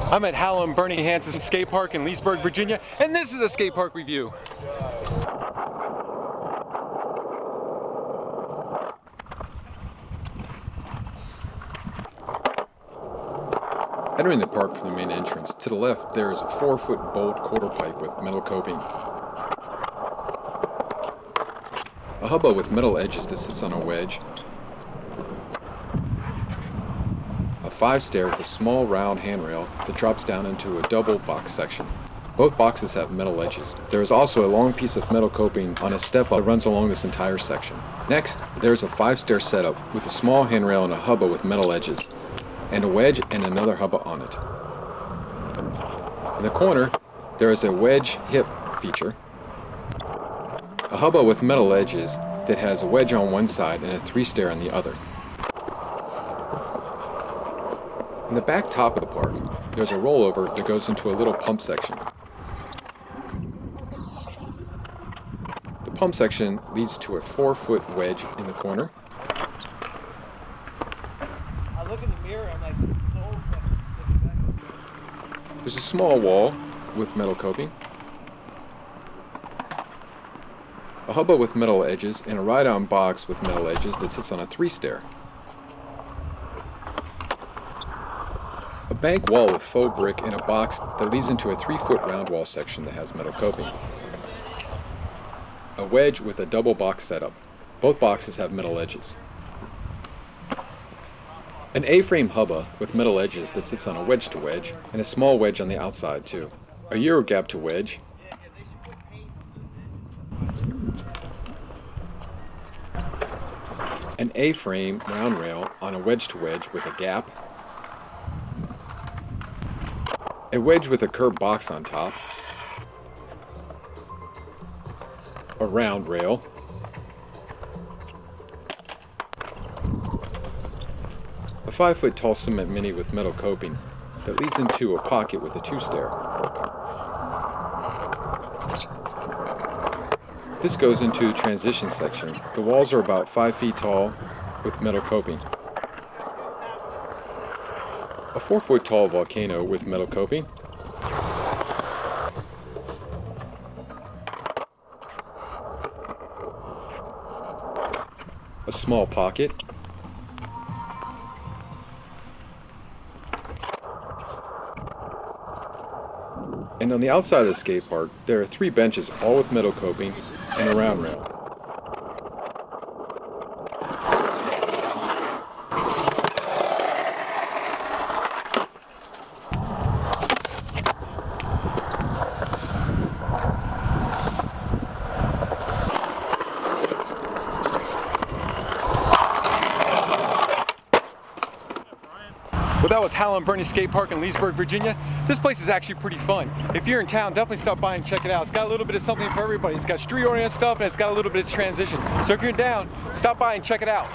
I'm at Hal Berni Hanson Skatepark in Leesburg, Virginia, and this is a skate park review. Entering the park from the main entrance, to the left there is a 4-foot bolt quarter pipe with metal coping. A hubba with metal edges that sits on a wedge. A 5-stair with a small round handrail that drops down into a double box section. Both boxes have metal edges. There is also a long piece of metal coping on a step up that runs along this entire section. Next, there is a 5-stair setup with a small handrail and a hubba with metal edges, and a wedge and another hubba on it. In the corner, there is a wedge hip feature, a hubba with metal edges that has a wedge on one side and a 3-stair on the other. In the back top of the park, there's a rollover that goes into a little pump section. The pump section leads to a 4-foot wedge in the corner. I look in the mirror, I'm like, this is the whole thing. There's a small wall with metal coping, a hubba with metal edges, and a ride-on box with metal edges that sits on a 3-stair. A bank wall with faux brick and a box that leads into a 3-foot round wall section that has metal coping. A wedge with a double box setup. Both boxes have metal edges. An A-frame hubba with metal edges that sits on a wedge to wedge, and a small wedge on the outside too. A Euro gap to wedge. An A-frame round rail on a wedge to wedge with a gap. A wedge with a curved box on top. A round rail. A 5-foot tall cement mini with metal coping that leads into a pocket with a 2-stair. This goes into the transition section. The walls are about 5 feet tall with metal coping. A 4-foot tall volcano with metal coping. A small pocket. And on the outside of the skate park, there are 3 benches, all with metal coping and a round rail. Well, that was Hal Berni Skatepark in Leesburg, Virginia. This place is actually pretty fun. If you're in town, definitely stop by and check it out. It's got a little bit of something for everybody. It's got street-oriented stuff, and it's got a little bit of transition. So if you're down, stop by and check it out.